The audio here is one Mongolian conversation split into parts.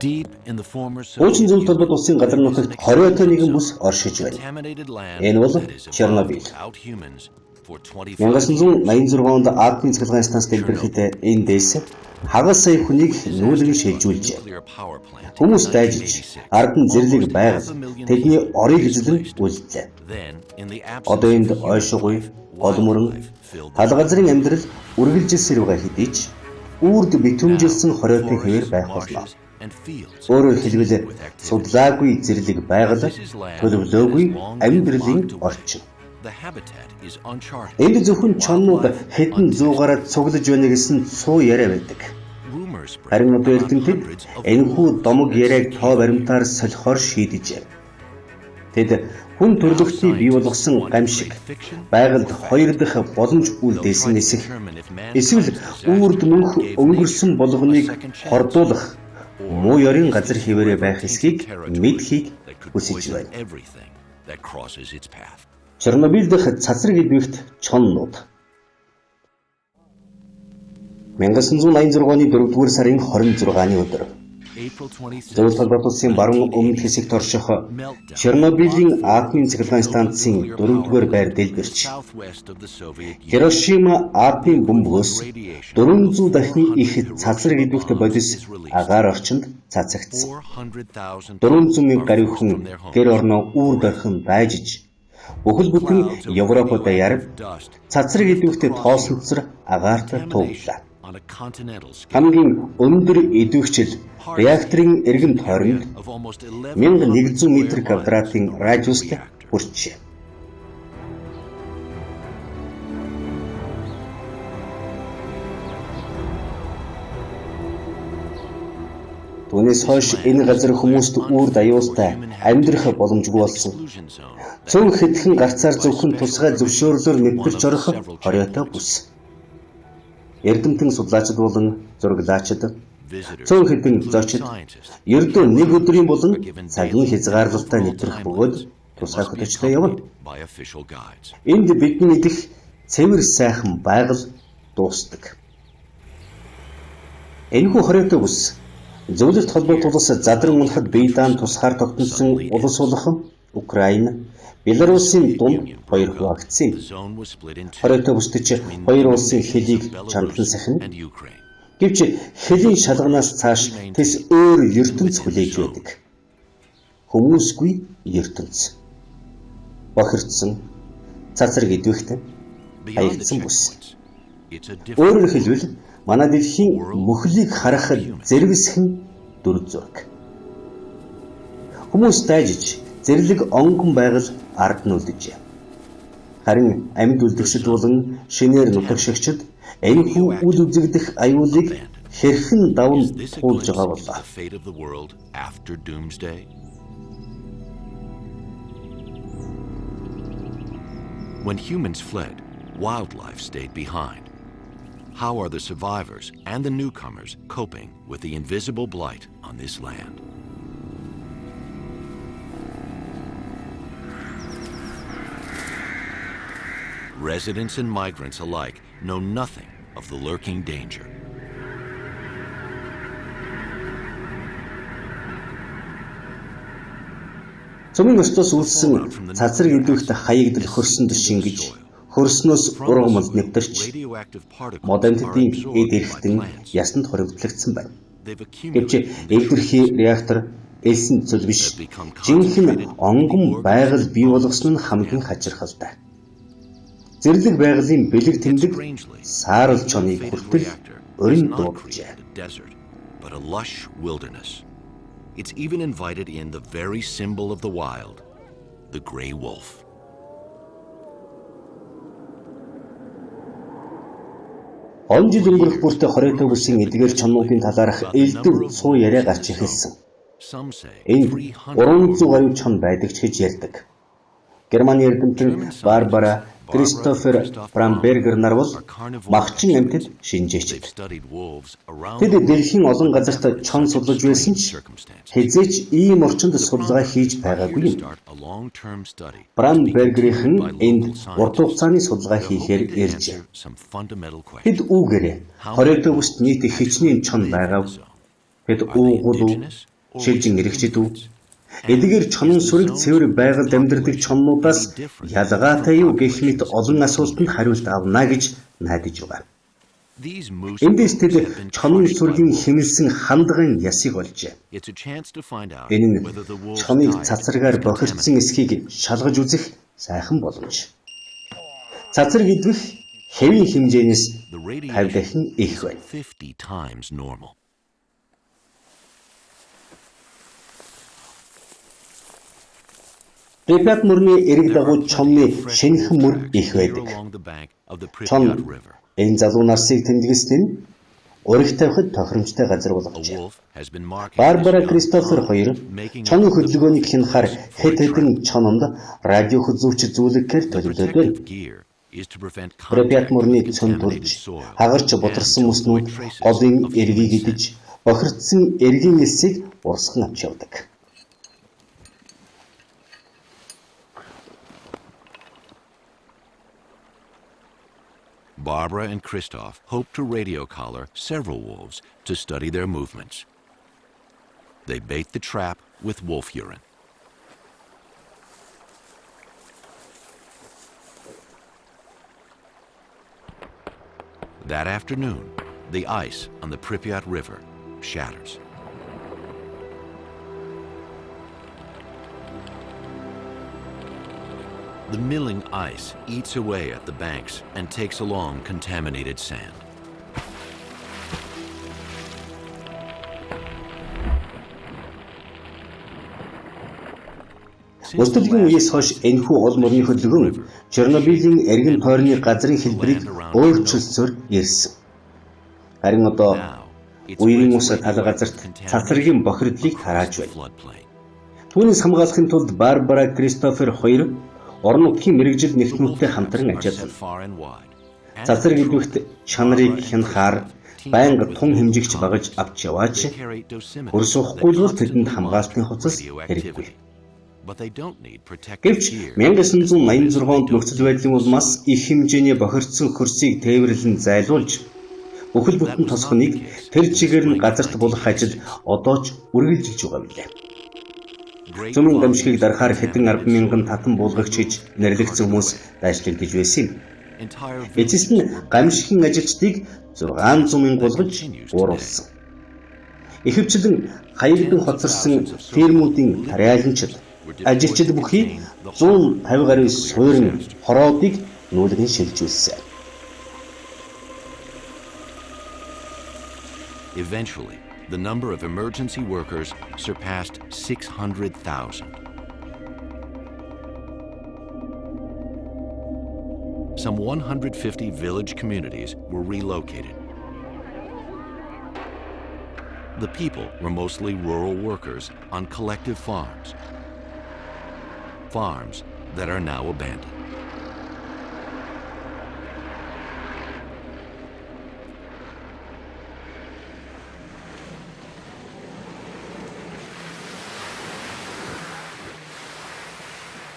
Уучин зөвлөлт холбоот улсын газар нутагт 20 нэгэн бүс оршиж байна. Энэ бол Чернобыль. 1986 онд атомын цахилгаан станцд илэрхийлээ энэ дэс хагас сая хүнийг нүүлгэн шилжүүлжээ. Хүмүүс дайжиж, ард нь зэрлэг байгаль тэдний орыг эзлэн үлдлээ. Одоо энд ойшгуй, гол мөрөн, тал газрын амьдрал үргэлжилсээр байгаа хэдий ч үрд битүүмжилсэн хориотын хэвээр байх болно. Өөрөөр хэлбэл судлаагүй зэрлэг байгаль, төлөвлөөгүй амьдралын орчин. Энд зөвхөн чоннууд хэдэн зуугаараа цуглаж байна гэсэн цуу яриа байдаг. Харин одоо эрдэмтэд энэхүү домог яриаг тоо баримтаар солихоор шийдэжээ. Тэд хүн төрлөختний бий болгосон гамшиг байгальд хоёр дахь боломж үлдээсэн нисэх эсвэл үрд мөнх өнгөрсөн болгоныг хордуулах муу ёрийн газар хэвээрээ байх эсхийг мэдхийг хүсэж байна. Чернобыль дахь цацраг идэвхт чоннууд 1986 оны 4-р сарын 26-ны өдөр Зөвлөлт холбоот улсын баруун өмнөд хэсэгт орших Чернобылийн атомын цахилгаан станцын 4-р байр дэлбэрч Хирошима атомын бөмбөгөөс 400 дахин их цацраг идэвхт бодис агаар орчинд цацагдсан. 400 мянган гаруй хүн гэр орноо үүр дорхин дайжиж бүхэл бүтэн Европ даяар цацраг идэвхтэд тоосонцор агаартай тууглаа. Хамгийн өндөр идэвхжил реакторын эргэн тойронд 1100 м2-ын радиуст хүрчээ. Түүнээс хойш энэ газар хүмүүст үүр даюустай амьдрах боломжгүй болсон. Цөөн хэдхэн гарцаар зөвхөн тусгай зөвшөөрлөөр нэвтэрч орох хориотой бүс. Эрдэмтэн судлаачид болон зураглаачид, цөөн хэдэн зочид ердөө нэг өдрийн болон цагийн хязгаарлалтаа нэвтрэх бөгөөд тусгай хөтөчтэй явна. Энд бидний идэх цэвэр сайхан байгаль дуустдаг. Энэхүү хориотой бүс Зөвлөлт холбоот улс задран унахад бие даан тусгаар тогтносон улс болох Украин, Белорусын дунд хоёр хуваагдсан. Хориотой бүстэд хоёр улсын хэлийг чандлан сахина. Гэвч хэлийн шалганаас цааш тэс өөр ертөнц хүлээж байдаг. Хүмүүсгүй ертөнц. Бохирдсан, цацраг идэвхтэй, хаягдсан бүс. Өөрөөр хэлбэл манай дэлхийн мөхлийг харах зэрвэсхэн дүр зураг. Хүмүүс дайжиж зэрлэг онгон байгаль ард нь үлджээ. Харин амьд үлдэгчид болон шинээр нутагшигчид энэхүү үл үзэгдэх аюулыг хэрхэн даван туулж байгаа болоо. When humans fled, wildlife stayed behind. How are the survivors and the newcomers coping with the invisible blight on this land? Residents and migrants alike know nothing of the lurking danger. Цөмийн өстөөс үлдсэн цацраг идэвхт хаягдл хөрсөнд шингэж хөрснөөс ургамал нэвтэрч модернитийн эд эрхтэн ясанд хоригдлогдсон байна. Гэвч эвдэрхий реактор элсэн зүйл биш. Жинхэнэ онгон байгаль бий болгосон нь хамгийн хачирхалтай. Зэрлэг байгалийн бэлэг тэмдэг саарл чоныг хүртэл өрн дууджээ. But a lush wilderness. It's even invited in the very symbol of the wild, the gray wolf. Он жил өнгөрөх бүртээ хориотой бүсийн эдгээр чоннуудын талаарх элдв цуу яриа гарч эхэлсэн. Энд 300 гаруй чон байдаг ч гэж ярьдаг. Германы эрдэмтэн Барбара Кристофер Брамбергер нар бол махчин амьтад шинжээчд. Тэд дэлхийн олон газарт чон судлаж байсан ч хэзээч ийм орчинд судалгаа хийж байгаагүй юм. Брамбергерийн энд урт хугацааны судалгаа хийхээр иржээ. Тэд үүгээрээ хориотой бүст нийт хичнээн чон байгаа. Хэд Are they уугуул уу, indigenous or шилжин recent эрэгчид үү? immigrants? Эдгээр And чонон is the сүрэг zone's цэвэр байгальд local амьдардаг population чоннуудаас any different ялгаатай from юу гэх мэт populations олон in асуултанд India? хариулт авна гэж найдаж байгаа. These moose Эндээс тэд bones have been чонон crushed by сүргийн wolves. хэмэлсэн хандгын ясыг олжээ. It's a chance to find out Энэ нь whether the wolves' чоныг diet цацрагаар is бохирдсан contaminated. эсхийг шалгаж үзэх сайхан боломж. Цацраг идвэх хэвийн хэмжээнээс The 50 дахин radiation их is байна. 50 times normal. Припят мөрний эрэг There are дагуу plenty чонны of fresh шинэхэн wolf мөр tracks их here байдаг. along the bank of the Чон Pripyat River. энэ залуу нарсыг тэмдэглэсэн нь урагт тавихад тохиромжтой газар A болгожээ. wolf has been marking Барбара this young Кристофер pond, хоёр making it чонын the хөдөлгөөнийг perfect хянахаар place for a хэд хэдэн trap. чононд радио хөзүүч зүүлэгхээр The төлөвлөд байна. protective gear is to prevent Припят contact мөрний with цөм contaminated турж, soil хагарч and бударсан to мөснүүд avoid traces голын of human эргийг scent. идэж, бохирдсан эргийн элсийг урсган авч явдаг. Barbara and Christoph hope to radio collar several wolves to study their movements. They bait the trap with wolf urine. That afternoon, the ice on the Pripyat River shatters. The milling ice eats away at the banks and takes along contaminated sand. Өсөлтийн үеэс хойш энэхүү ол мөрний хөдөлгөөн Чернобылийн эргэн тойрны газрын хэлбэрийг өөрчилсөөр ирсэн. Харин одоо үерийн ус тал газарт цацрагийн бохирдлыг тарааж байна. Түүнээс хамгаалахын тулд Барбара Кристофер хоёр орон нутгийн мэрэгжил нэгтнүүдтэй хамтран ажиллана. Цацраг идвэхт чанарыг хянахаар байнга тун хэмжигч багаж авч яваач хөрс уухгүй бол тэдэнд хамгаалтын хувцас хэрэггүй. Гэвч 1986 онд нөхцөл байдлын улмаас их хэмжээний бохирдсон хөрсийг тээвэрлэн зайлуулж бүхэл бүтэн тосгоныг тэр чигээр нь газарт булах ажил одоо ч үргэлжилж байгаа билээ. Зүүн гамшигыг дарахаар хэдэн 10,000 татан буулгагч гэж нэрлэгдсэн хүмүүс дайшлагдж байсан юм. Эцэст нь гамшигын ажилчдыг 600,000 болгож ууруулсан. Ихэвчлэн хаягдан хоцорсон фермүүдийн тариаланчид ажилчид бүхий 150 гаруй суурин хороодыг нүүлгэн шилжүүлсэн. Eventually, the number of emergency workers surpassed 600,000. Some 150 village communities were relocated. The people were mostly rural workers on collective farms, farms that are now abandoned.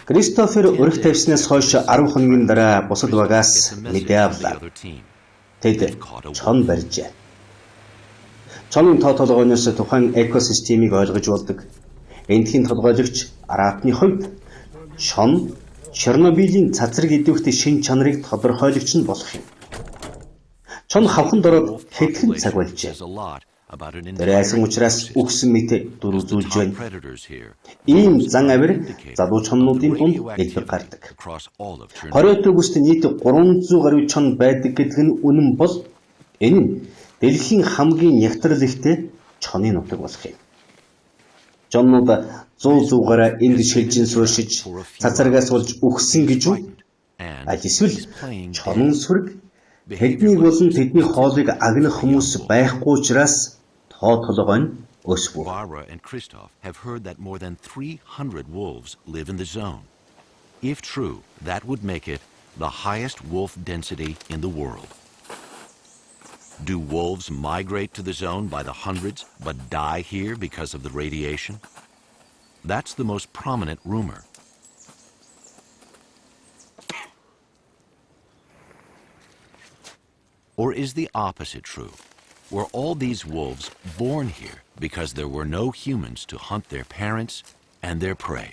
Кристофер өрх тавьснаас хойш 10 хоногийн дараа бусад багаас мэдээ авлаа. Тэд чон барьжээ. Чонын тоо толгойноос тухайн экосистемийг ойлгож болдог. Эндхийн толгойлогч Арапны хувьд чон Чернобылийн цацраг идвэхт шин чанарыг тодорхойлогч нь болох юм. Чон хавханд ороод хэдхэн цаг болжээ. Тэрээс учраас үхсэн мэт дөрвөлж байна. Ийм зан авир залуу чоннуудын дунд илбэг гардаг. Хорёот өгөст нийт 300 гаруй чон байдаг гэдэг нь үнэн бол энэ нь дэлхийн хамгийн нягтрал ихтэй чоны нутаг болох юм. Чоннууд 100 гараа энд шилжин сууршиж цацрагаас болж үхсэн гэж үү? Аль эсвэл чонон сүрэг тэднийг болон тэдний хоолыг агнах хүмүүс байхгүй учраас тоо толгой нь өсвөө. Barbara and Christoph have heard that more than 300 wolves live in the zone. If true, that would make it the highest wolf density in the world. Do wolves migrate to the zone by the hundreds but die here because of the radiation? That's the most prominent rumor. Or is the opposite true? Were all these wolves born here because there were no humans to hunt their parents and their prey?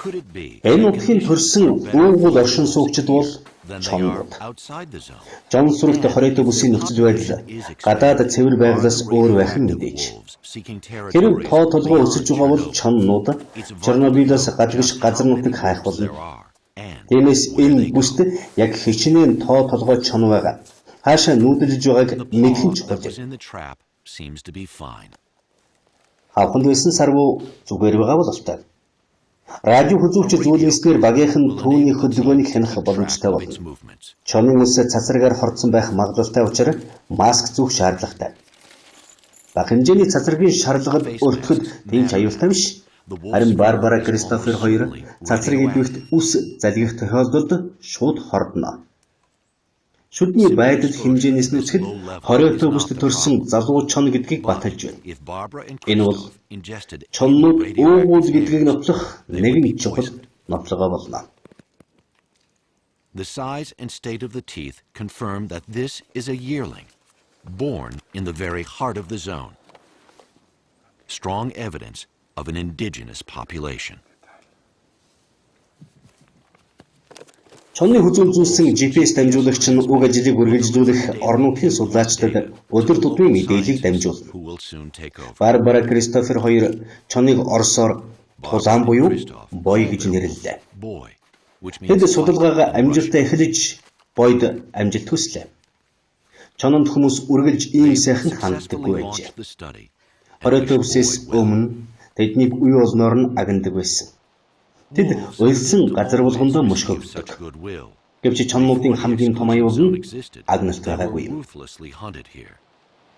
Could it be Энэ нутгийн төрсөн өвгөл оршин суугчид бол чоннууд. Жон сүрэгт хоройтой бүсийн нөхцөл байдал гадаад цэвэр байгалаас өөр байх нь мэдээж. Хэрэг тоо толгой өсөж байгаа бол чоннууд Чернобылээс гадагш газар нутгийг хайх болно. Тиймээс энэ бүст яг хичнээн тоо толгой чон байгаа. Хаашаа нүүдэлж байгааг мэдхэн чухал. Хавханд байсан сарвуу зүгээр байгаа бол болтой. Радио хүзүүч зүйлснээр багийнхан түүний хөдөлгөөнийг хянах боломжтой болно. Чонын үс цацрагаар хордсон байх магадлалтай учраас маск зүүх шаардлагатай. Бага хэмжээний цацрагийн шаардлагад өртөхөд тийм ч аюултай биш. Харин Барбара Кристофер хоёр цацраг идэвхт үс залгих тохиолдолд шууд хордно. Шүдний байдал хэмжээнээс нь үзэхэд хоройтой бүст төрсэн залуу чон гэдгийг баталж байна. Энэ бол чоннууд өвгөл гэдгийг нотлох нэгэн чухал нотлогоо болно. The size and state of the teeth confirm that this is a yearling, born in the very heart of the zone. Strong evidence of an indigenous population. Чонны хүзүүл зүүсэн GPS дамжуулагч нь уг ажлыг үргэлжлүүлэх орон нутгийн судлаачдад өдөр тутмын мэдээллийг дамжуулна. Барбара Кристофер хоёр чоныг орсоор тулаан буюу бой гэж нэрлэлээ. Тэд судалгаагаа амжилттай эхлэж бойд амжилт хүслээ. Чононд хүмүүс үргэлж ийм сайхан ханддаггүй байжээ. Хоройтой бүсээс өмнө тэднийг үе олноор нь агнадаг байсан. Тэд уйлсан газар болгондоо мөшгөгддөг. Гэвч чоннуудын хамгийн том аюул нь агналт байгаагүй юм.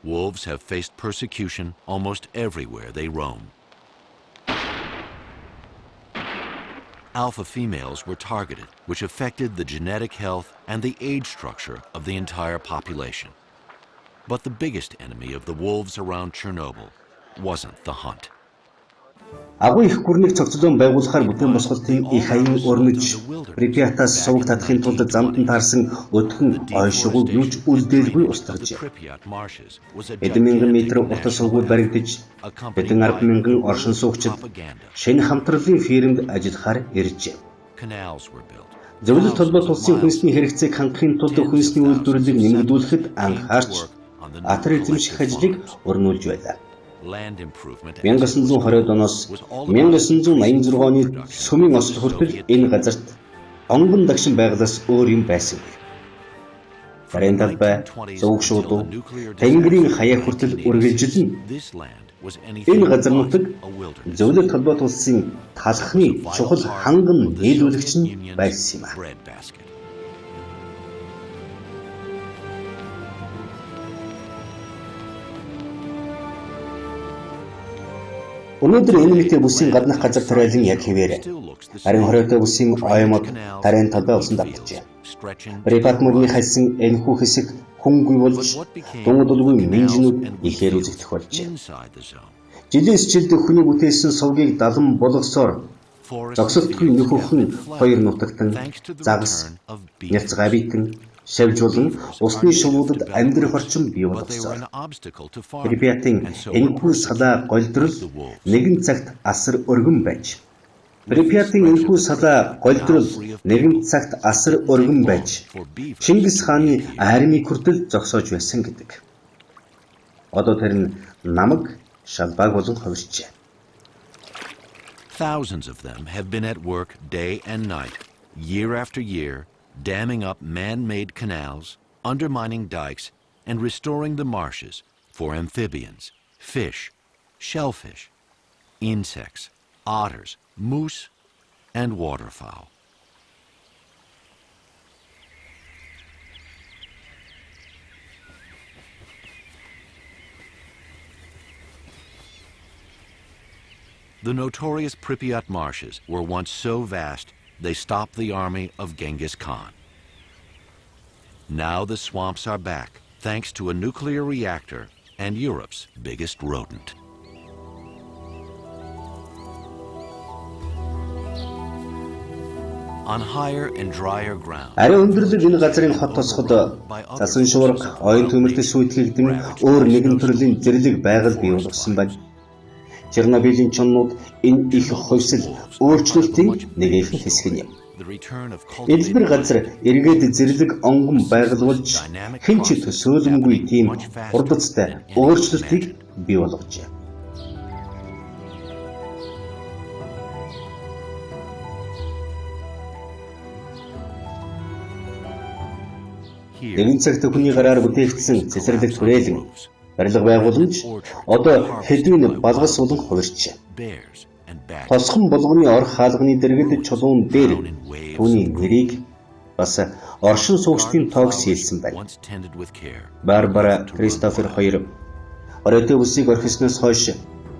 Wolves have faced persecution almost everywhere they roam. Alpha females were targeted, which affected the genetic health and the age structure of the entire population. But the biggest enemy of the wolves around Chernobyl wasn't the hunt. Агуу их гүрнийг цогцлон байгуулахаар бүтээн босголтын их аян өрнөж Припятаас сувг татахын тулд замд нь таарсан өдгөн ойшгуу юу ч үлдээлгүй устгажээ. Эдэн мянган метр урт сувгууд баригдаж хэдэн 10 мянган оршин суугчид шинэ хамтралын фирмд ажиллахаар иржээ. Зөвлөлт толгойд улсын хүнсний хэрэгцээг хангахын тулд хүнсний үйлдвэрлэлийг нэмэгдүүлэхэд анхаарч атар эзэмших ажлыг өрнүүлж байлаа. 1920 оноос 1986 оны сүмийн осол хүртэл энэ газарт онгон дагшин байгалаас өөр юм байсангүй. Барин талбай, зөвг шуудуу, тэнгэрийн хаяг хүртэл үргэлжилнэ. Энэ газар нутаг зөвлөлт холбоот улсын талхны чухал ханган нийлүүлэгч нь байсан юм а. Өнөөдөр энэ мэтэй бүсийн гаднах газар тариалан яг хэвээрээ. Харин хоройтой бүсийн оймод тарайн талбай болсон давтжээ. Припят мөрний хайсан энэхүү хэсэг хүнгүй болж дундулгүй минжинүүд ихээр үзэгдэх болжээ. Жилээс жилд хүний бүтээсэн сувгийг далан болгосоор зогсолтгүй нөхөхөн хоёр нутагтан загас, нялцгай битэн шавжуулан усны шувуудад амьдрах орчин бий болгосон. Припятын энэхүү салаа голдрол нэгэн цагт асар өргөн байж. Припятын энэхүү салаа голдрол нэгэн цагт асар өргөн байж. Чингис хааны армийг хүртэл зогсоож байсан гэдэг. Одоо тэр нь намаг шалбааг болон ховирчээ. Thousands of them have been at work day and night, year after year, damming up man-made canals, undermining dikes, and restoring the marshes for amphibians, fish, shellfish, insects, otters, moose, and waterfowl. The notorious Pripyat marshes were once so vast they stopped the army of Genghis Khan. Now the swamps are back, thanks to a nuclear reactor and Europe's biggest rodent. On higher and drier ground, Ариун өндөрлөг энэ газрын хот тосгод засан шуурга, оюун түмэртэй сүйтгэгдэн өөр нэгэн төрлийн зэрлэг байгаль бий болгосон байна. Чернобылийн чоннууд энэ их хувьсэл өөрчлөлтийн нэг ихэнх хэсэг юм. the return of Эдгээр cultivated газар эргээд зэрлэг онгон байгуулж хэн ч төсөөлмгүй тийм хурдцтай өөрчлөлтийг бий болгожээ. here, Нэгэн цагт хүний гараар бүтээгдсэн цэцэрлэг түрээлэн барилга байгууламж одоо хэдвийн балгас болон хувирч. bears and bats Тосхон булганы ор хаалганы дэргэд чулуун дээр түүний нэрийг бас оршин суугчдын тоог сийлсэн байна. once tended with care. Барбара Кристофер хоёр оройтой үсийг орхисноос хойш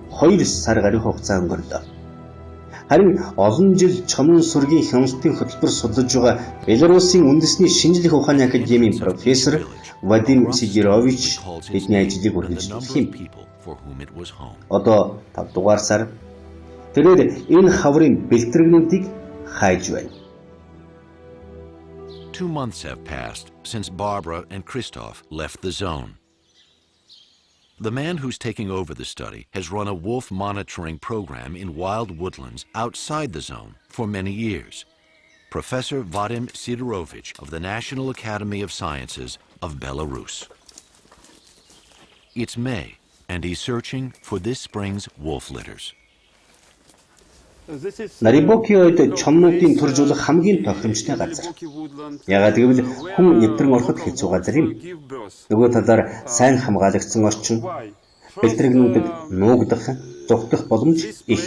2 сар гаруй хугацаа өнгөрлөө. Харин олон жил чонон сүргийн хяналтын хөтөлбөр судалж байгаа Белорусын үндэсний шинжлэх ухааны академийн профессор Вадим Сидорович бидний ажлыг үргэлжлүүлэх юм. People for whom it was home. Одоо 5 дугаар сар тэрээр энэ хаврын бэлтрэгнүүдийг хайж байна. 2 months have passed since Barbara and Christoph left the zone. The man who's taking over the study has run a wolf monitoring program in wild woodlands outside the zone for many years. Professor Vadim Sidorovich of the National Academy of Sciences of Belarus. It's May, and he's searching for this spring's wolf litters. Нарибокиод чомнуудын төржүүлэх хамгийн тохиромжтой газар. Ягаад гэвэл хүн нэвтрэн ороход хэцүү газар юм. Нөгөө талаар сайн хамгаалагдсан орчин, бэлтрэгнүүдэд нуугдах, зүгтэх боломж их.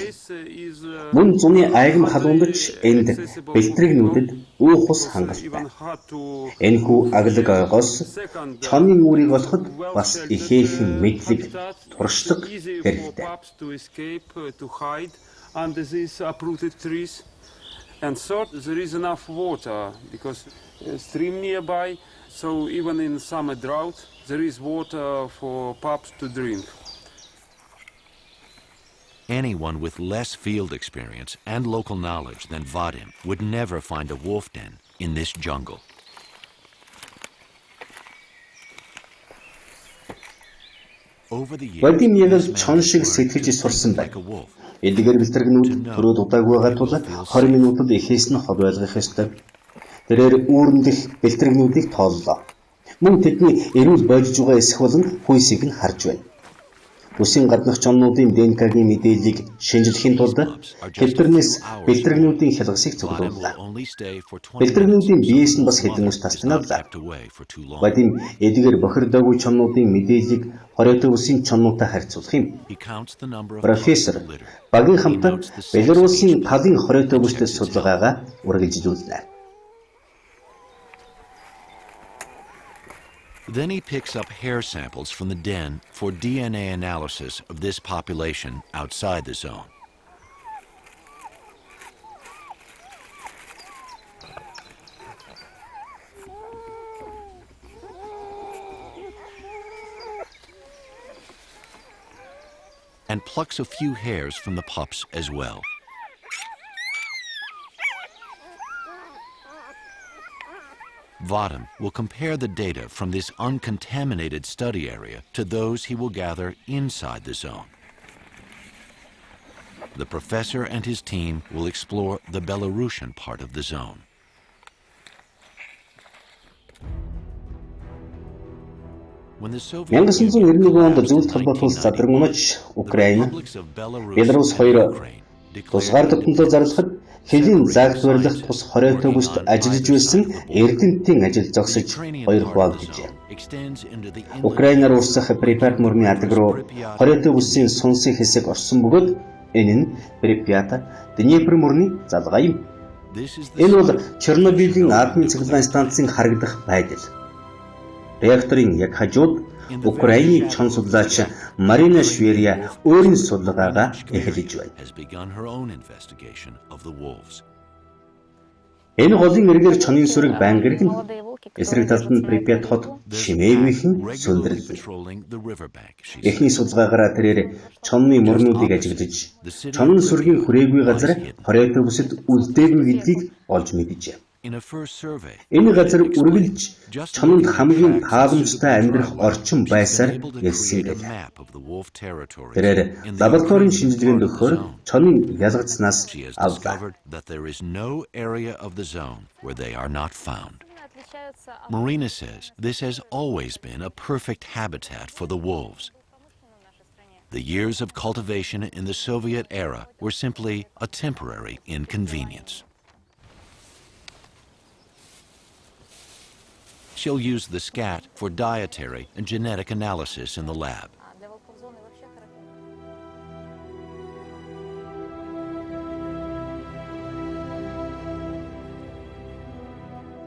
Мөн зуны айгам халуундаж энд бэлтрэгнүүдэд уух ус хангалттай. Энэхүү аглаг ойгоос чонын үүрийг олоход бас ихээхэн мэдлэг, туршлага хэрэгтэй. Under these uprooted trees. And third, there is enough water because a stream nearby, so even in summer drought, there is water for pups to drink. Anyone with less field experience and local knowledge than Vadim would never find a wolf den in this jungle. Over the years, Вадим яг л this man чон has шиг learned сэтгэж to сурсан think like байна. a wolf. Эдгээр бэлтрэгнүүд төрөө дутаагүй байгаа тул 20 минутад эхээс нь хол байлгах ёстой. Тэрээр үүрэндх бэлтрэгнүүдийг тооллоо. Мөн тэдний эрүүл бойдж байгаа эсэх болон хүйсийг нь харж байна. Бүсийн гаднах чоннуудын ДНК-гийн мэдээллийг шинжлэхийн тулд хэвтэрнээс бэлтрэгнүүдийн хялгасыг цуглууллаа. Бэлтрэгнүүдийн биеэс нь бас хэдэн ус тасцнаалаа. Вадим эдгээр бохирдоогүй чоннуудын мэдээллийг хоройтой үсийн чоннуудтай харьцуулах юм. Профессор багийн хамтаа Белорусын талын хоройтой бүстэй судалгаагаа үргэлжлүүлнэ. Then he picks up hair samples from the den for DNA analysis of this population outside the zone. And plucks a few hairs from the pups as well. Vadim will compare the data from this uncontaminated study area to those he will gather inside the zone. The professor and his team will explore the Belarusian part of the zone. When the Soviet 1991 онд Зөвлөлт холбоот улс задрагнаж Украин, Беларусь хоёр тусгаар тогтнолоо зарлахад хэлийн загт барилах тус хоройтой бүст ажиллаж байсан эрдэмтдийн ажил зогсож хоёр хуваагджээ. Украинаар урсах Припят мөрний адаг руу хоройтой бүсийн сунсын хэсэг орсон бөгөөд энэ нь Припят Днепр мөрний залгаа юм. Энэ бол Чернобылийн атомын цэглэн станцын харагдах байдал. Реакторын яг хажууд Украины чон судлаач Марина Шверия өөрийн судалгаагаа эхэлж байна. Энэ голын эргээр чонын сүрэг байнга иргэн Эсрэг талд нь Припят хот чимээгүйхэн сүлдэрлээ. Эхний судалгаагаар тэрээр чонны мөрнүүдийг ажиглаж, чонн сүргийн хүрээгүй газар хорой автобусад үлдээгүй гэдгийг олж мэджээ. Энэ газар үргэлж чононд хамгийн тааламжтай амьдрах орчин байсаар ярьсан байлаа. Тэрээр лабораторийн шинжилгээнд өгөхөөр чонын ялгацснаас авлаа. Marina says this has always been a perfect habitat for the wolves. The years of cultivation in the Soviet era were simply a temporary inconvenience. She'll use the scat for dietary and genetic analysis in the lab.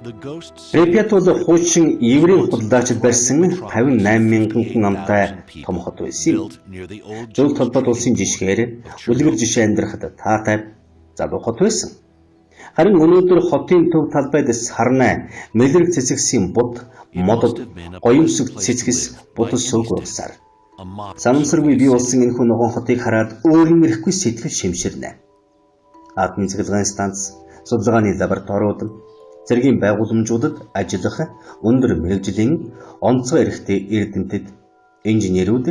Припят бол хуучин еврейн худалдаачид барьсан 58,000 хүн амтай том хот байсан. Зөв толгойд улсын жишгээр үлгэр жишээ амьдрахад таатай залуу хот байсан. Харин өнөөдөр хотын төв талбайд сарнай, мэлэрэг цэцэгсийн бут, модод, гоёмсог цэцгэс бутас сүг уусаар. Санамсаргүй бий болсон энэхүү ногоон хотыг хараад өөрийн ирэхгүй сэтгэл шимширнэ. Атомын цэглэгийн станц, судалгааны лабораториуд, зэргийн байгууламжуудад ажиллах өндөр мэргэжлийн онцгой эрхтэй эрдэмтэд, инженерүүд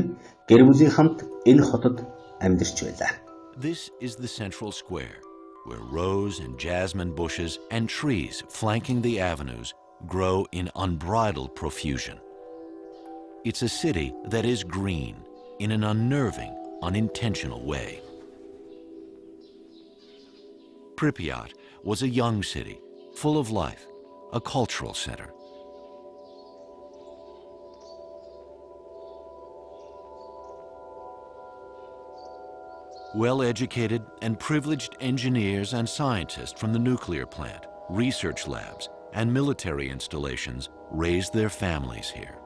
гэр бүлийн хамт энэ хотод амьдарч байлаа. This is the central square, where rose and jasmine bushes and trees flanking the avenues grow in unbridled profusion. It's a city that is green in an unnerving, unintentional way. Pripyat was a young city, full of life, a cultural center. Well-educated and privileged engineers and scientists from the nuclear plant, research labs, and military installations raised their families here.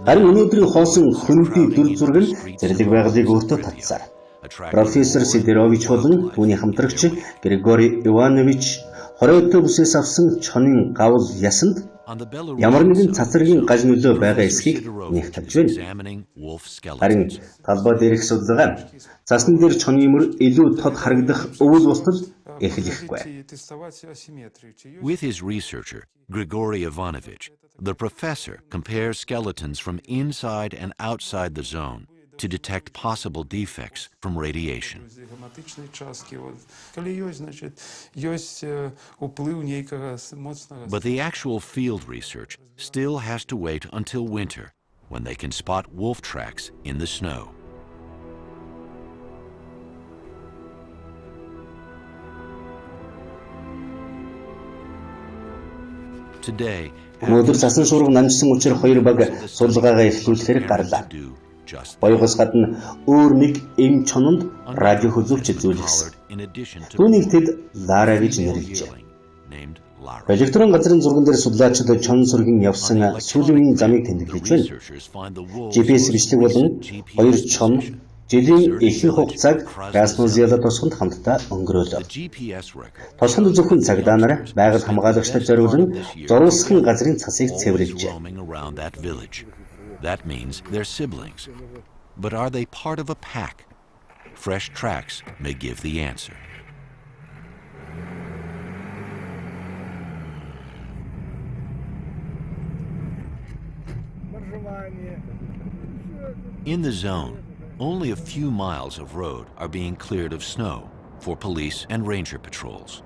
Харин өнөөдрийн хоосон хөндий дүр зураг нь зэрлэг байгалыг өөртөө татсаар. Профессор Сидорович болон түүний хамтрагч Григорий Иванович хорой автобусээс авсан чонын гавл ясанд ямар нэгэн цацрагийн гаж нөлөө байгаа эсхийг нэгтгэж байна. Харин талбай дээрх судалгаа цасны дээр чоны мөр илүү тод харагдах өвөл бусдад эхлэхгүй. With his researcher, Grigory Ivanovich, the professor compares skeletons from inside and outside the zone to detect possible defects from radiation. But the actual field research still has to wait until winter, when they can spot wolf tracks in the snow. Today, өнөөдөр цасан шуурга намжсан учраас хоёр баг судалгаагаа эхлүүлэхээр гарлаа. Боёгоос гадна өөр нэг эм чононд радио хөзөвч зүйлсэн. Түүнийг тэд Лара гэж нэрлэжээ. Электрон газрын зурган дээр судлаачид чон сүргийн явсан сүүлийн замыг тэмдэглэж байна. GPS бичлэг болон хоёр чон жилийн ихэнх хугацааг Краснозяда тосгонд хамтдаа өнгөрөөлөө. Тосгонд зөвхөн цагдаа нар байгаль хамгаалагчтай зориулан зурвасхан газрын цасыг цэвэрлэжээ. That means they're siblings. But are they part of a pack? Fresh tracks may give the answer. In the zone, only a few miles of road are being cleared of snow for police and ranger patrols.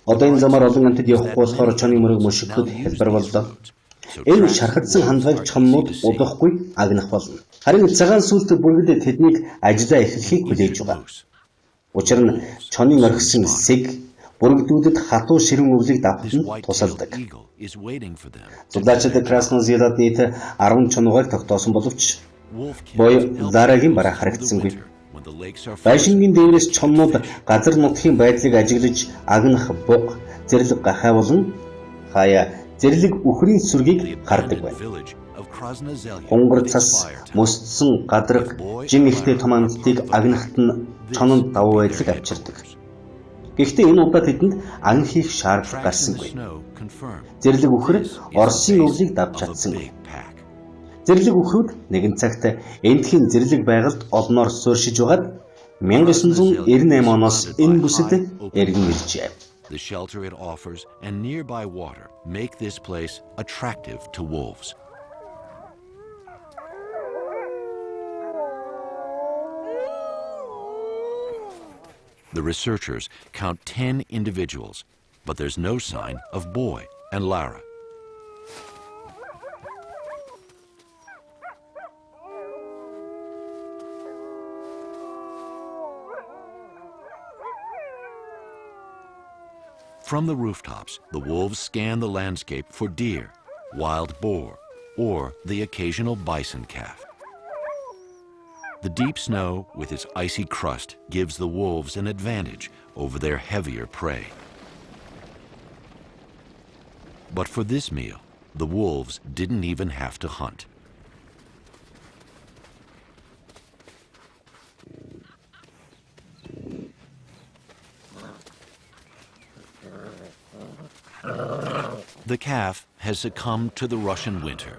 Одоо энэ замаар олон амтд явахгүй болохоор чоны мөрөг мөшгөхөд хэлбэр боллоо. Энэ шархагдсан хандлагыг чоннууд удахгүй агнах болно. Харин цагаан сүлт бүргэд тэднийг ажиллаа эхлэхийг хүлээж байгаа. Учир нь чонын орхисон сэг бүргдүүдэд хатуу ширүүн өвлийг давхад нь тусалдаг. Судлаачид Красной Зеланд нийт 10 чонуугаар тогтоосон боловч боёо дараагийн бараа харагдсангүй. Байшингийн дээрээс чоннууд газар нутгийн байдлыг ажиглаж агнах буг, зэрлэг гахай болон хаяа зэрлэг үхрийн сүргийг хардаг байна. Хонгор цас, мөсдсөн гадраг, жин ихтэй том амьтдыг агнахт нь чононд давуу байдлыг авчирдаг. Гэхдээ энэ удаа тэдэнд ан хийх шаардлага гарсангүй. Зэрлэг үхэр Оросын өвлийг давж чадсангүй. Зэрлэг үхрүүд нэгэн цагт эндхийн зэрлэг байгальд олноор сууршиж байгаад 1998 оноос энэ бүсэд эргэн иржээ. The shelter it offers and nearby water make this place attractive to wolves. The researchers count 10 individuals, but there's no sign of Boy and Lara. From the rooftops, the wolves scan the landscape for deer, wild boar, or the occasional bison calf. The deep snow with its icy crust gives the wolves an advantage over their heavier prey. But for this meal, the wolves didn't even have to hunt. The calf has succumbed to the Russian winter.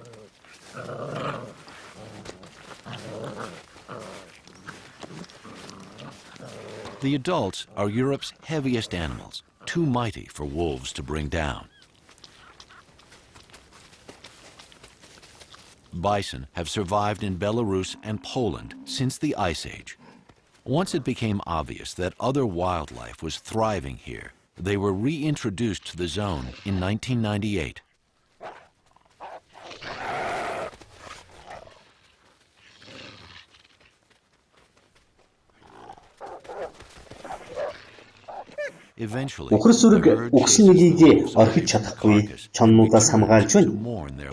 The adults are Europe's heaviest animals, too mighty for wolves to bring down. Bison have survived in Belarus and Poland since the Ice Age. Once it became obvious that other wildlife was thriving here, they were reintroduced to the zone in 1998. Үхэр сүрэг үхсэн нэгийг орхиж чадахгүй чоннуудаас хамгаалж байна.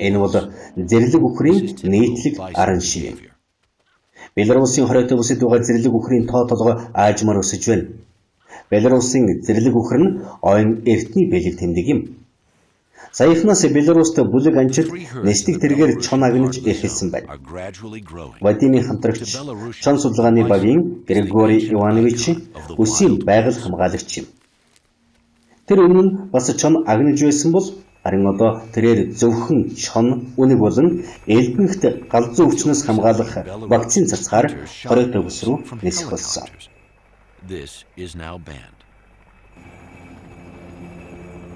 Энэ бол зэрлэг үхрийн нийтлэг арын шив. Беларусын хоройтой бүсэд байгаа зэрлэг үхрийн тоо толгой аажмаар өсөж байна. Беларусын зэрлэг үхэр нь ойн эртний бэлэг тэмдэг юм. Саяхнаас Беларуст бүлэг анчид нэстэг тэргээр чон агнаж эхэлсэн байна. Вадимын хамтрагч чон судалгааны багийн Григорий Иванович үсийн байгаль хамгаалагч юм. Тэр өмнө нь бас чон агнаж байсан бол харин одоо тэрээр зөвхөн чон үнэг болон элбэнхт галзуу өвчнөөс хамгаалах вакцин цацгаар хоройтой бүс рүү нисэх болсон. This is now banned.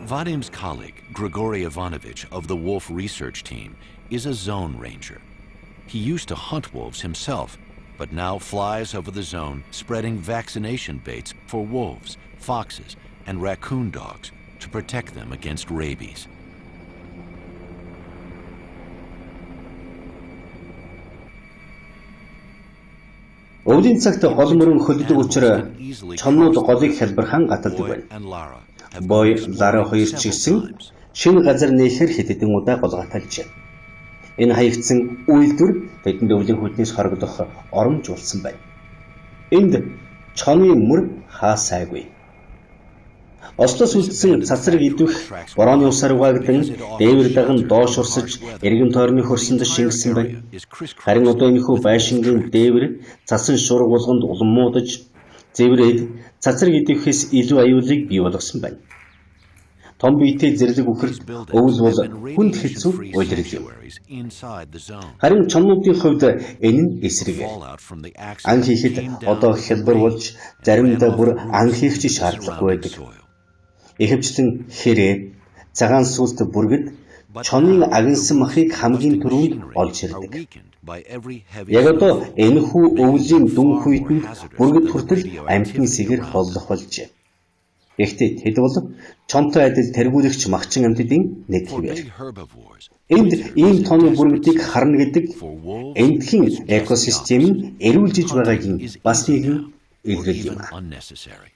Vadim's colleague, Grigory Ivanovich of the wolf research team, is a zone ranger. He used to hunt wolves himself, but now flies over the zone spreading vaccination baits for wolves, foxes, and raccoon dogs to protect them against rabies. Өвлийн цагт гол мөрөн хөлдөг учраас чоннууд голыг хялбархан гаталдаг байна. Бой Лара хоёр ч гэсэн шинэ газар нээхээр хэдэн удаа гол гаталжээ. Энэ хаягдсан үйлдвэр бидэнд өвлийн хөднөөс хорогдох оромж болсон байна. Энд чоны мөр хаасайгүй. Ослоос үлдсэн цацраг идвэх борооны усаар угаагдан дээвэр даган доош урсаж эргэн тойрны хөрсөнд шингэсэн байна. Харин одоо энэхүү байшингийн дээвэр цасан шуурга болгонд улам муудаж зэврээд цацраг идвэхээс илүү аюулыг бий болгосон байна. Том биетэй зэрлэг үхэрд өвөл бол хүнд хэцүү уйлрал юм. Харин чоннуудын хувьд энэ нь эсрэг. Ан хийхэд одоо хялбар болж заримдаа бүр ан хийх ч шаардлагагүй байдаг. Ихэвчлэн хэрэг, цагаан сүлт бүргэд чонын агнсан махыг хамгийн түрүүнд олж ирдэг. Яг одоо энэхүү өвлийн дүн хүйтэн бүргэд хүртэл амьтны сэгэр холлох болжээ. Гэхдээ тэд бол чонтой адил тэргүүлэгч махчин амьтдын нэг For хэвээр. big herbivores, Энд ийм тооны бүрмэтийг харна гэдэг эндхийн экосистем нь эрүүлжиж байгаагийн бас нэгэн or илрэл even юм. unnecessary.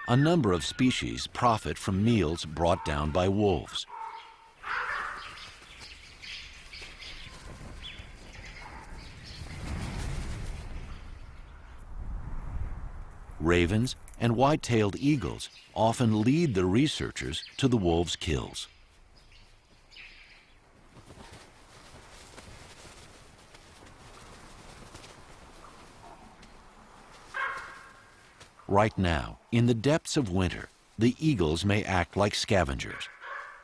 A number of species profit from meals brought down by wolves. Ravens and white-tailed eagles often lead the researchers to the wolves' kills. Right now, in the depths of winter, the eagles may act like scavengers,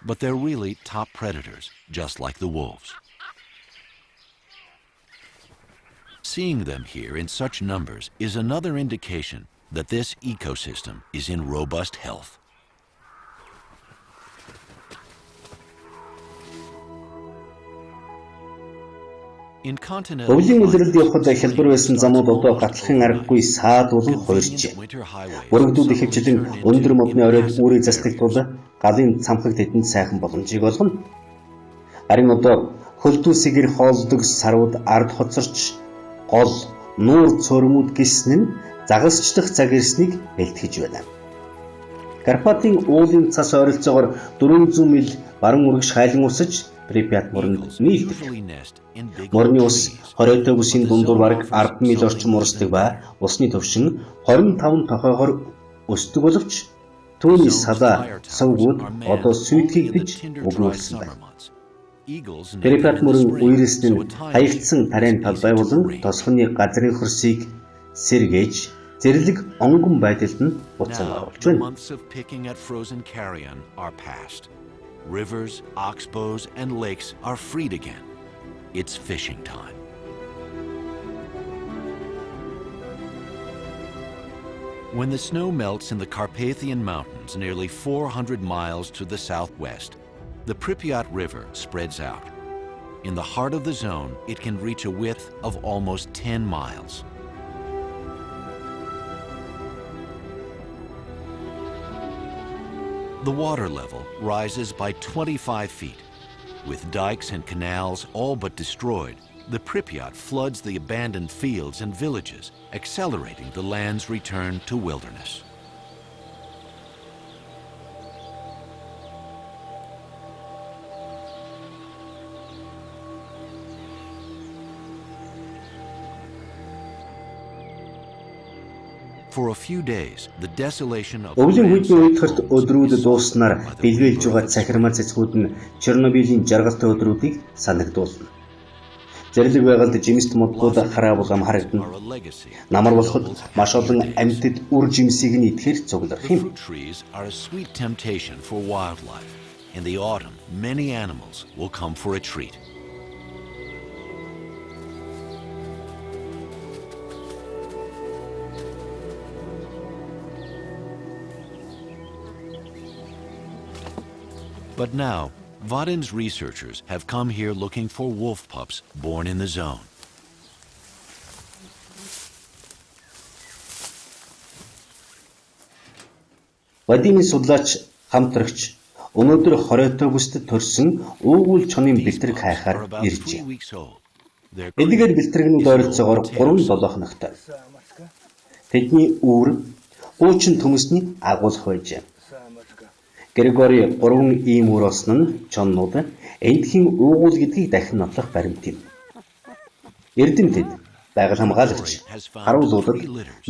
but they're really top predators, just like the wolves. Seeing them here in such numbers is another indication that this ecosystem is in robust health. In continental Өвлийн үлрэлд явхад хэлбэр байсан замууд одоо гатлахын аргагүй саад болон хууржээ. Бүрэгдүүд ихэвчлэн өндөр модны оройд үүрийг засдаг тул галын цамхаг тэдэнд сайхан боломжийг олгоно. Харин одоо хөлдүүсээр хоолдог сарууд ард хоцорч гол нуур цөөрмүүд гисэн нь загалсчлах цаг ирснийг бэлтгэж байна. Карпатын уулын цас ойролцоогоор 400 миль баруун үргэж хайлан усаж Припят мөрөнд нийлдэг. Мөрний ус хориотой бүсийн дундуур бараг 10 миль орчим урсдаг ба усны төвшин 25 тохойгоор өсдөг боловч түүний салаа сувгууд одоо сүйтгэгдэж өгүүлсэн байна. Припят мөрөн үерээс нь хаягдсан тарайн талбай болон тосхоны газрын хөрсийг сэргээж зэрлэг онгон байдалд нь буцаан оруулж байна. Rivers, oxbows, and lakes are freed again. It's fishing time. When the snow melts in the Carpathian Mountains nearly 400 miles to the southwest, the Pripyat River spreads out. In the heart of the zone, it can reach a width of almost 10 miles. The water level rises by 25 feet. With dikes and canals all but destroyed, the Pripyat floods the abandoned fields and villages, accelerating the land's return to wilderness. For a few days, the desolation of Өвлийн хүйтний үеийнхэрт өдрүүд дууснаар бэлвэлж байгаа цахирмаа цэцгүүд нь Чернобылийн жаргалтай өдрүүдийг санагдуулна. Зэрлэг байгальд жимст модууд хараа булгам харагдана. Намар болоход маш олон амьтад үр жимсийг нь идэхээр цуглах юм. Trees are a sweet temptation for wildlife. In the autumn, many animals will come for a treat. But now, Vadin's researchers have come here looking for wolf pups born in the zone. Вадимын судлаач хамтрагч өнөөдөр хориотой бүсд төрсөн уугуул чонын бэлтрэг хайхаар иржээ. Эдгээр бэлтрэгнүүд ойролцоогоор 3-7 хоногтой. Тэдний үүр уучин төмөсний агуулх байжээ. Григори 3 ийм үр олсон нь чоннууд эндхийн уугуул гэдгийг дахин нотлох баримт юм. Эрдэмтэд байгаль хамгаалагч харуулуудад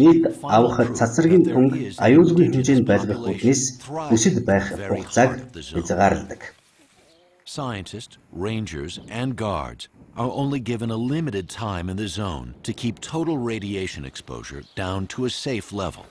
нийт авах цацрагийн тунг аюулгүй хэмжээнд байлгах үүднээс хүсэл байх хугацааг хязгаарладаг. Scientists, rangers, and guards are only given a limited time in the zone to keep total radiation exposure down to a safe level.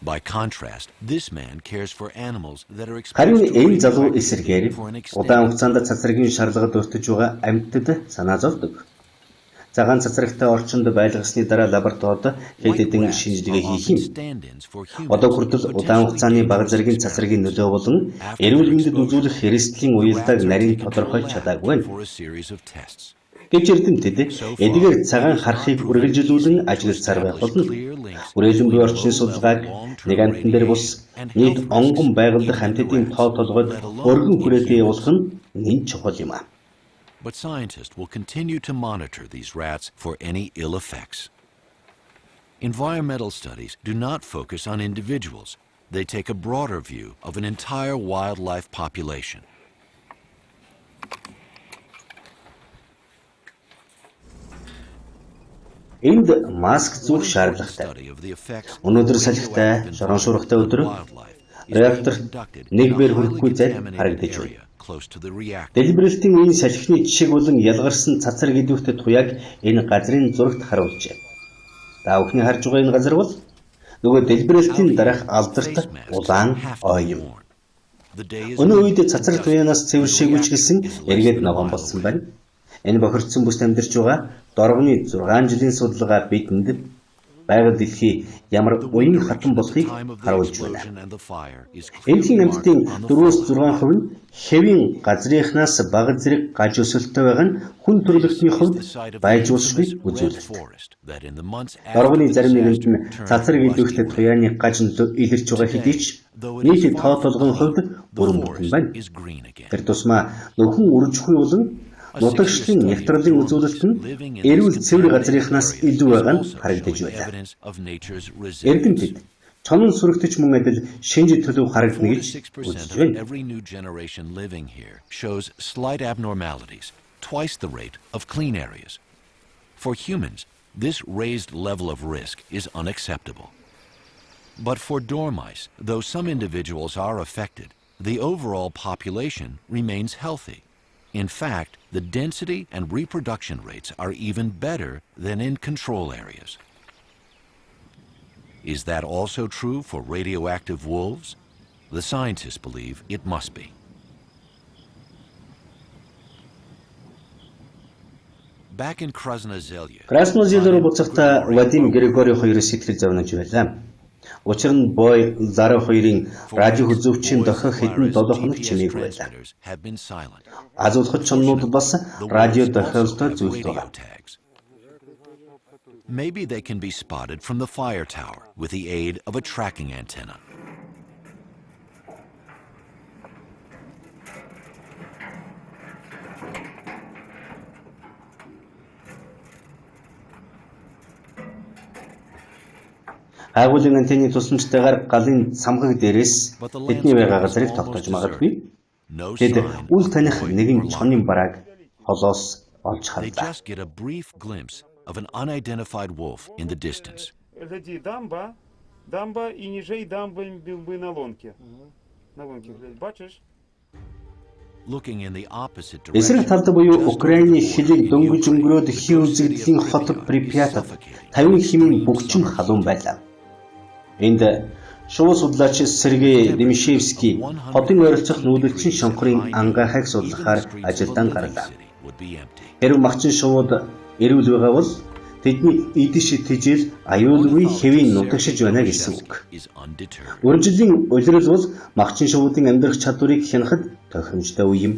By contrast, this man cares for animals that are Харин exposed to энэ залуу radiation эсэргээр for an удаан extended хугацаанд цацрагийн шарлагад өртөж байгаа амьтад санаа зовдөг. Цагаан цацрагтай орчинд байлгасны дараа лабораторид хэд хэдэн шинжилгээ хийх юм. Одоо хүртэл удаан хугацааны бага зэргийн цацрагийн нөлөө болон эрүүл мэндэд үзүүлэх хэрэгслийн уялдааг нарийн тодорхойлж чадаагүй байна. Гэвч эрдэмтэд эдгээр цагаан харахыг үргэлжлүүлэн ажиллаж байх болно. Үрээлэн буй орчны судалгааг нэг амтан дээр бус нийт онгон байгуулах амьтдын тоо толгойд өргөн хүрээтэй явуулах нь нэн чухал юм. But scientists will continue to monitor these rats for any ill effects. Environmental studies do not focus on individuals. They take a broader view of an entire wildlife population. Энд маск зүүх шаардлагатай. Өнөөдөр салхитай, шорон шуургатай өдөр реакторт нэг бээр хүрэхгүй зай харагдаж байна. Дэлбэрэлтийн үеийн салхины жишг болон ялгарсан цацраг идэвхтэй туяаг энэ газрын зурагт харуулжээ. Та бүхний харж байгаа энэ газар бол нөгөө дэлбэрэлтийн дараах алдарт улаан ой юм. Өнөө үед цацраг туяанаас цэвэршээгүй ч гэсэн эргээд ногоон болсон байна. Энэ бохирдсон бүст амьдарч байгаа дорвны 6 жилийн судалгаа бидэнд байгаль дэлхий ямар уян хатан болохыг харуулж байна. Эндхийн амьтдын 4-6% нь хэвийн газрынхнаас бага зэрэг гаж өсөлттэй байгаа нь хүн төрөлхтний хувьд байжуулшгүй үзүүлэлт. Дорвны зарим нэгэнд нь цацраг идэвхтэй туяаны гаж илэрч байгаа хэдий ч нийт тоо толгойн хувьд бүрэн бүтэн байна. Тэр тусмаа нөхөн үржихгүй болон нутагшлын нягтралын үзүүлэлт нь эрүүл цэвэр газрынхнаас илүү байгаа нь харагдаж байна. Эрдэмтэд чонон сүрэгтэж мөн адил шинж төлөв харагдана гэж үзэж байна. Every new generation living here shows slight abnormalities, twice the rate of clean areas. For humans, this raised level of risk is unacceptable. But for dormice, though some individuals are affected, the overall population remains healthy. In fact, the density and reproduction rates are even better than in control areas. Is that also true for radioactive wolves? The scientists believe it must be. Back in Krasnozelye, Краснозель руу буцахдаа Вадим Григорий хоёрын сэтгэл зовнож байлаа. Учир нь бой Лара хоёрын радио хүзүүвчийн дохио хэдэн 7 хоног чимээгүй байлаа. Азуулгад чоннууд бас радио дохиолтой зүйлд байгаа. Maybe they can be spotted from the fire tower with the aid of a tracking antenna. Агуулгын антенны тусламжтайгаар галын самхаг дээрээс тэдний байгаа газрыг тогтоож магадгүй. Тэд үл таних нэгэн чонын барааг холоос олж They харлаа. just get a brief glimpse of an unidentified wolf in the distance. Гляди, дамба и ниже дамби на лонке. На лонке, глядь, бачиш? Looking in the opposite Эсрэг direction, талд буюу Украиний хилийг дөнгөж өнгөрөөд хий үзэгдлийн хот Припятад 50 хэмээн бөгчин халуун байлаа. Энд шувуу судлаач Сергей Демишевский хотын ойролцох нүүлэлтийн шонхорын ангахайг судлахаар ажилдаа гарлаа. would be empty. Хэрв махчин шувууд эрүүл байгаа бол тэдний идэж тэжээл аюулгүй хэвийн нутагшиж байна гэсэн үг. Is undeterred. Үржилийн улирал бол махчин шувуудын амьдрах чадварыг хянахад тохиромжтой үе юм.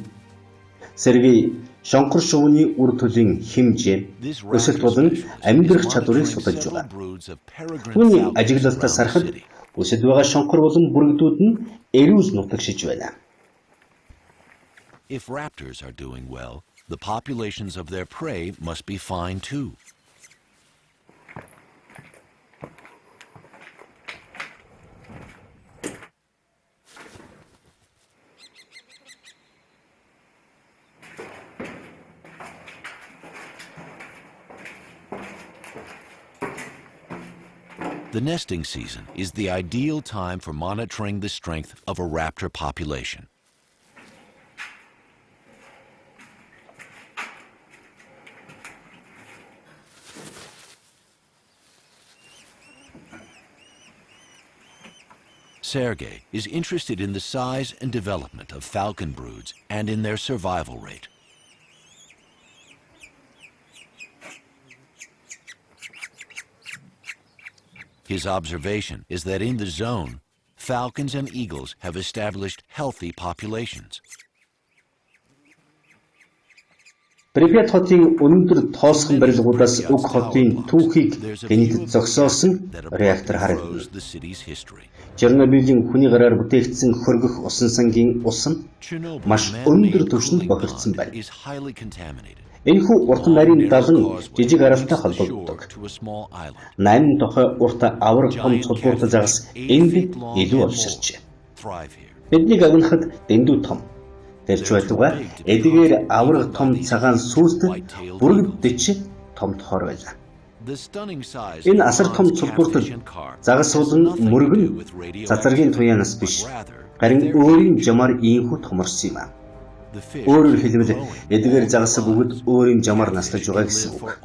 Сергей шонхор шувууны үр төлийн хэмжээ, өсөлт болон амьдрах чадварыг судалж байгаа. Түүний ажиглалтаас харахад өсөж байгаа шонхор болон бүрэгдүүд нь эрүүл нутагшиж байна. If raptors are doing well, the populations of their prey must be fine too. The nesting season is the ideal time for monitoring the strength of a raptor population. Sergei is interested in the size and development of falcon broods and in their survival rate. His observation is that in the zone, falcons and eagles have established healthy populations. Припят хотын өндөр тоосхон барилгуудаас уг хотын түүхийг гэнэт зогсоосон реактор харагдана. Чернобылийн хүний гараар бүтээгдсэн хөргөх усан сангийн ус нь маш өндөр түвшинд бохирдсон байна. Энэхүү урт нарийн далан жижиг аралтай холбогддог. 8 тухай урт авраг том цулбууртай загас энд илүү олширчээ. Бидний агнахад дэндүү том. Тэрч байтугай эдгээр авраг том цагаан сүлт бүрэгдэж том тохор байлаа. Энэ асар том цулбуурт загас болон мөргөн цацаргийн туяанаас биш, харин өөрийн жамаар ийхүү томорсон юм а. Өөрөөр хэлбэл эдгээр загас бүгд өөрийн жамаар наслаж байгаа гэсэн үг.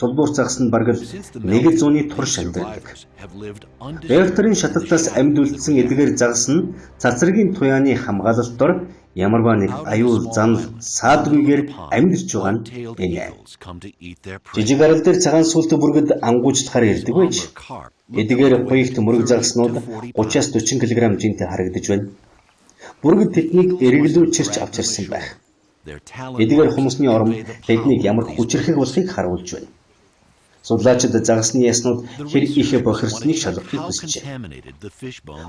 Цулбуур загас нь бараг 100-ны турш амьдардаг. Реакторын шаталтаас амьд үлдсэн эдгээр загас нь цацаргийн туяаны хамгаалалтаар ямарваа нэг аюул занал саадгүйгээр амьдарч байгаа нь энэ. Жижиг арал дээр цагаан сүлт бүргэд ангуучдахаар ирдэг байж. Эдгээр хоёрт мөрөг загаснууд 30-аас 40 кг жинтэй харагдаж байна. Бүргэд тэднийг эргэлүүлчирч авч ирсэн байх. Эдгээр хүмүүсний орон тэднийг ямар хүчрхэг болохыг харуулж байна. Судлаачид загасны яснууд хэр их бохирсныг шалгахыг хүсжээ.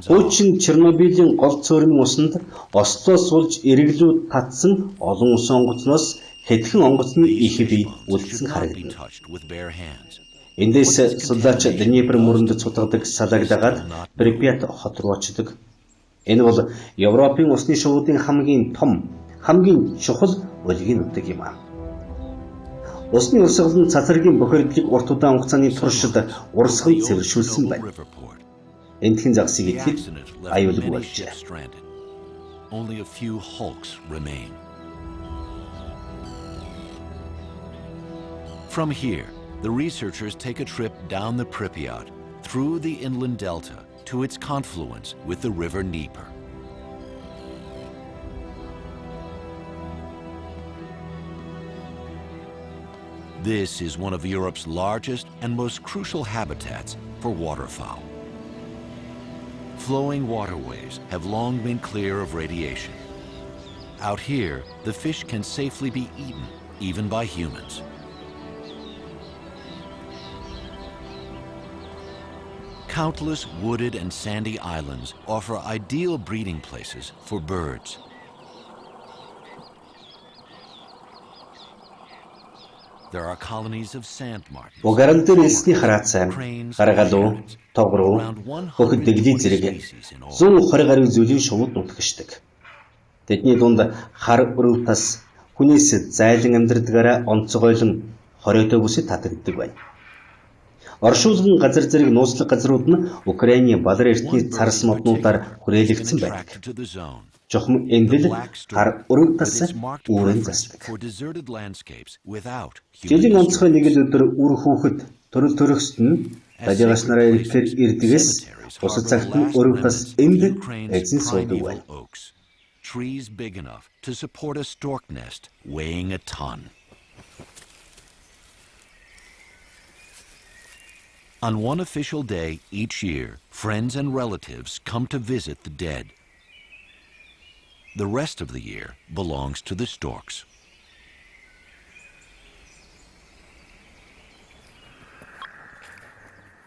Хуучин Чернобылийн гол цөөрийн усанд ослоос суулж эргэлүүд татсан олон ус онгоцноос хэдхэн онгоцны их бий үлдсэн харагдана. Эндээс судлаач Днепр мөрөнд цутгадаг салааг дагаад Припят хот руу очдог. Энэ бол Европын усны шуудын хамгийн том, хамгийн чухал өлгийн нутаг юм а. Усны урсгал нь цацаргийн бохирдлыг урт удаан хугацааны туршид урсгал цэвэршүүлсэн байна. Эндхэн загсыг итгэж аюулгүй болжээ. Only a few hulks remain. From here, the researchers take a trip down the Pripyat through the inland delta to its confluence with the river Dnieper. This is one of Europe's largest and most crucial habitats for waterfowl. Flowing waterways have long been clear of radiation. Out here, the fish can safely be eaten, even by humans. Countless wooded and sandy islands offer ideal breeding places for birds. There are colonies of sand martins. Угарал дээр элсний хараацай, гаргалуу, тогруу, хөхд дэглий зэрэг 120 гаруй зүйлийн шувууд нутагшдаг. Тэдний дунд хар өрөв тас хүнээс зайлан амьдрдгаараа онцгойлон хориотой бүсэд татагддаг байна. Оршуулгын газар зэрэг нууцлах газрууд нь Украиний балар эртний царс моднуудаар хүрээлэгдсэн байдаг. Жохом эндэл хар өрөв тас үүрэн засдаг. Жилийн онцгой нэг л өдөр үр хүүхэд төрөл төрөхсд нь далигаас нараа ирэхээр ирдгээс бусад цагт нь өрөв тас энд эзэн суудаг байна. Trees big enough to support a stork nest weighing a ton. On one official day each year, friends and relatives come to visit the dead. The rest of the year belongs to the storks.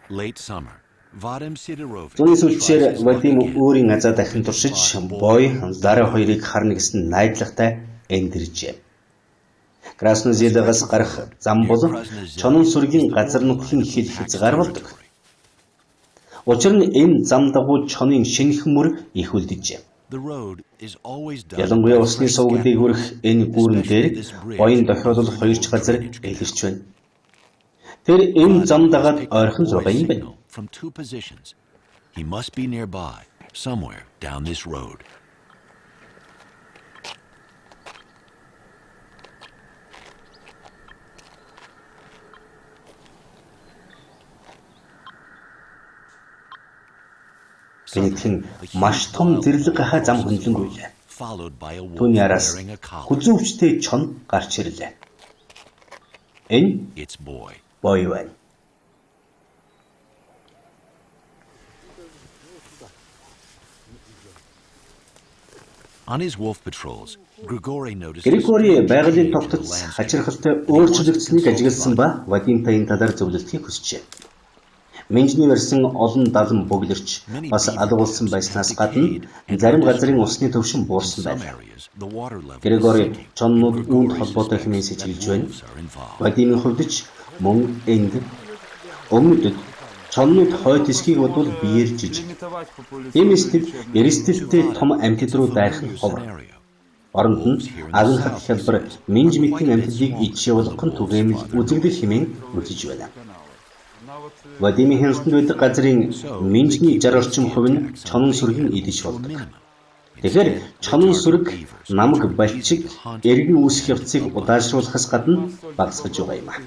Late summer, Vadim Sidorovich. Түүний сүлжээр Вадим өөрийн азаа дахин туршиж, бой дараа хоёрыг харна гэсэн найдлагатай эндэржээ. Краснозелдагаас гарах зам бол чонон сүргийн газар нутгийн хил хязгаар болдог. Учир нь энэ зам дагуу чонын шинэх мөр их үлдэжээ. Ялангуяа усны сувгдыг хүрэх энэ гүүрэн дээр боён дохиолол хоёрч газар илэрч байна. Тэр энэ зам дагаад ойрхон зураг юм байна. From two positions. He must be nearby, somewhere down this road. Гэнэтхэн маш том зэрлэг гахаа зам хөндлөнгүйлээ. Түүний араас хүзүүвчтэй чон гарч ирлээ. Энэ бой байна. On his wolf patrols, Grigori noticed Григори a strange байгалийн change in the тогтоц landscape. хачирхалтай And he wanted to өөрчлөгдсөнийг consult ажигласан ба Vadim. Вадимтай энэ талаар зөвлөлтийг хүсжээ. Менжний барьсан олон далан бөглөрч бас алга болсон байснаас гадна зарим газрын усны төвшин In буурсан some байлаа. areas, the water level is Григори sinking. чоннууд үүнд Grigori холбоотой хэмээн suspects сэжиглэж that байна. wolves are involved. Вадимын хувьд ч мөн энд өмнөдөд чоннууд хойд хэсгийг бодвол биеэр жижиг. Тиймээс тэд эрсдэлтэй том амьтад руу дайрах нь ховор. Оронд нь агнахад хялбар минж мэтийн амьтдыг иж явуулах нь түгээмэл үзэгдэл хэмээн үзэж байна. Вадимын хяналтанд байдаг газрын минжний 60 орчим хувь нь чонон сүргийн идэж болдог. Тэгэхээр чонон сүрэг намаг балчиг эргэн үүсэх явцыг удаашруулахаас гадна багасгаж байгаа юм а.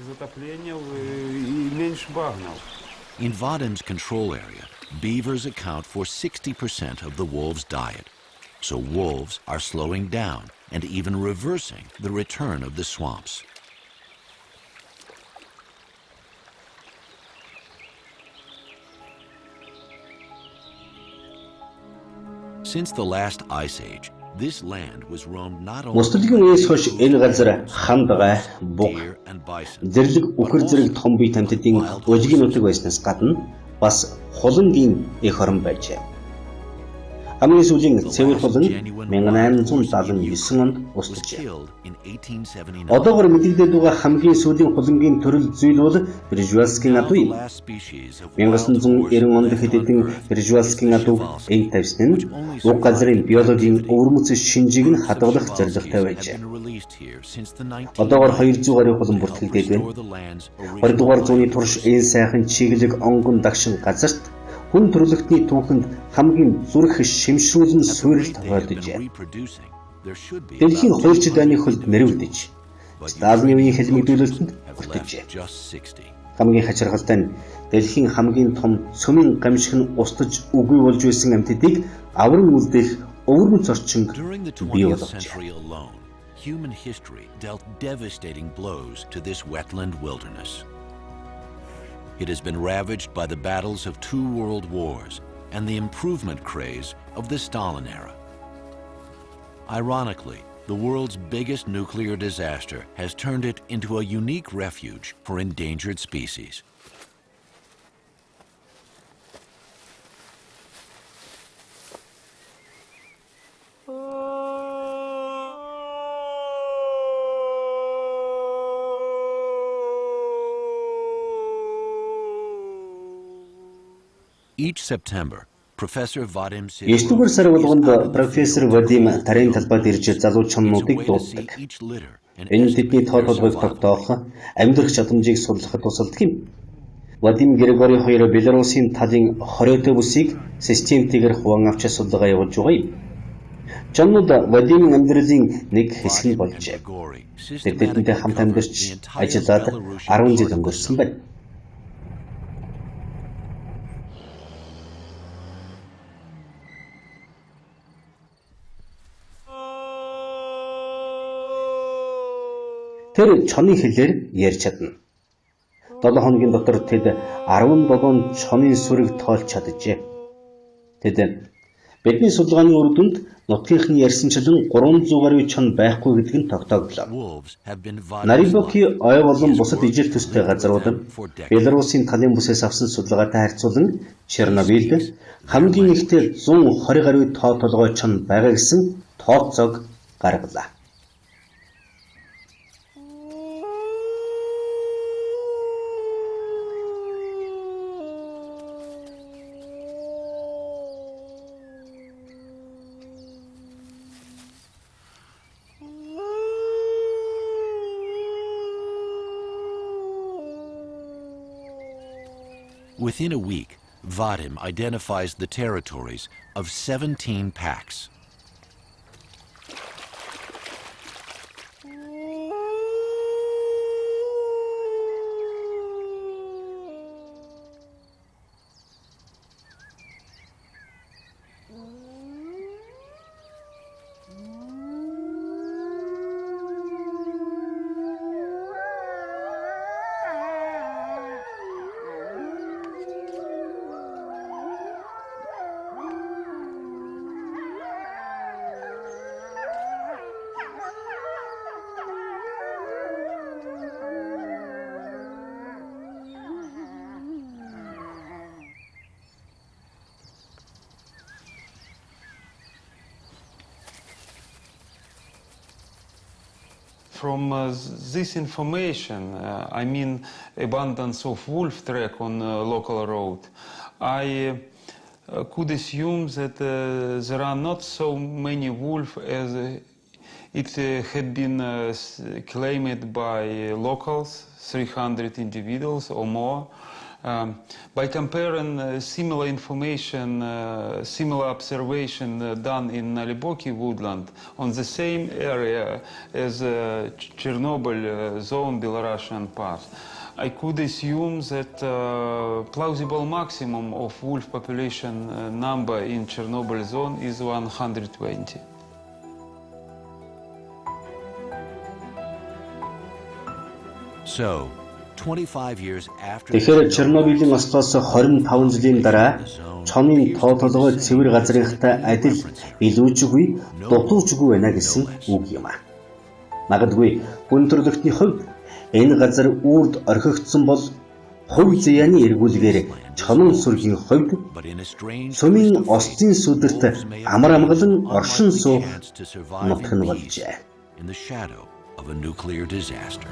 In Vadim's control area, beavers account for 60% of the wolves' diet. So wolves are slowing down and even reversing the return of the swamps. Since the last ice age, this land was roamed not only Мөсдөлгийн үеэс хойш энэ газар хандгай, буг, deer and bison, зэрлэг үхэр зэрэг том бие тамтидын өлгийн нутаг байснаас гадна бас хулангийн эх орон байжээ. Хамгийн сүүлийн цэвэр хулан 1879 онд was устжээ. killed in 1879. Одоогоор мэдэгдээд байгаа хамгийн сүүлийн хулангийн төрөл зүйл бол Пржевальскийн Now адуу the юм. last species of 1990 онд хэдэн Пржевальскийн адууг эн тавьсан нь уг газрын биологийн өвөрмөц шинжийг нь хадгалах зорилготой have байжээ. been released here since the Одоогоор 1980s 200 гаруй хулан бүртгэгдээд to байна. restore the land's 20 дугаар original зууны турш энэ сайхан чиглэг онгон дагшин газарт хүн төрлөختний түүхэнд хамгийн зүрх шимшрүүлэн суурилт тохиолдожээ. Дэлхийн хуульчид дайны хөлд нэрвэгдэж Сталины үеийн хэлмэгдүүлэлтэнд хүртэжээ. Хамгийн хачирхалтай нь дэлхийн хамгийн том сүмийн гамшиг нь устж үгүй болж байсан амьтдыг авран үлдээх өвөрмөц орчинг During the бий 20th болгожээ. century alone, human history dealt devastating blows to this wetland wilderness. It has been ravaged by the battles of 2 world wars and the improvement craze of the Stalin era. Ironically, the world's biggest nuclear disaster has turned it into a unique refuge for endangered species. Each September, Professor Vadim 9-р сар болгонд профессор Вадим тарийн талбайд ирж залуу чоннуудыг дууддаг. Энэ нь тэдний тоо толгойг тогтоох, амьдрах чадамжийг судлахад тусалдаг юм. Вадим Григори хоёр Белорусын талын хориотой бүсийг системтэйгээр хуваан авч судалгаа явуулж байгаа юм. Чоннууд Вадимын амьдралын нэг хэсэг нь болжээ. Тэдэнтэй хамт амьдарч ажиллаад 10 жил өнгөрсөн байна. Тэр чоны хэлээр ярьж чадна. 7 хоногийн дотор тэд 17 чонын сүрэг тоолж чаджээ. Тэд бидний судалгааны үр дүнд нутгийнхны ярьсанчлан 300 гаруй чон байхгүй гэдг нь тогтооглоо. Нарибоки ой болон бусад ижил төстэй газрууд Белорусын талын бүсээс авсан судалгаатай харьцуулан Чернобыльд хамгийн ихтэй 120 гаруй тоо толгой чон байгаа гэсэн тооцоог гаргалаа. Within a week, Vadim identifies the territories of 17 packs. From this information, I mean abundance of wolf track on local road, I could assume that there are not so many wolves as it had been claimed by locals, 300 individuals or more. By comparing similar information, similar observation done in Naliboki woodland on the same area as Chernobyl zone, Belarusian part, I could assume that plausible maximum of wolf population number in Chernobyl zone is 120. So, 25 years after Тэгэхээр Чернобылийн ослоос 25 жилийн дараа чонын тоо толгой цэвэр газрынхтай адил илүүжгүй дутуужгүй байна гэсэн үг юм а. Магадгүй хүн төрөлхтний хувьд энэ газар үрд орхигдсон бол хувь заяаны эргүүлгээр чонон сүргийн хувьд сумын ослын сүдэрт амар амгалан оршин суух нутаг нь болжээ. in the shadow of a nuclear disaster.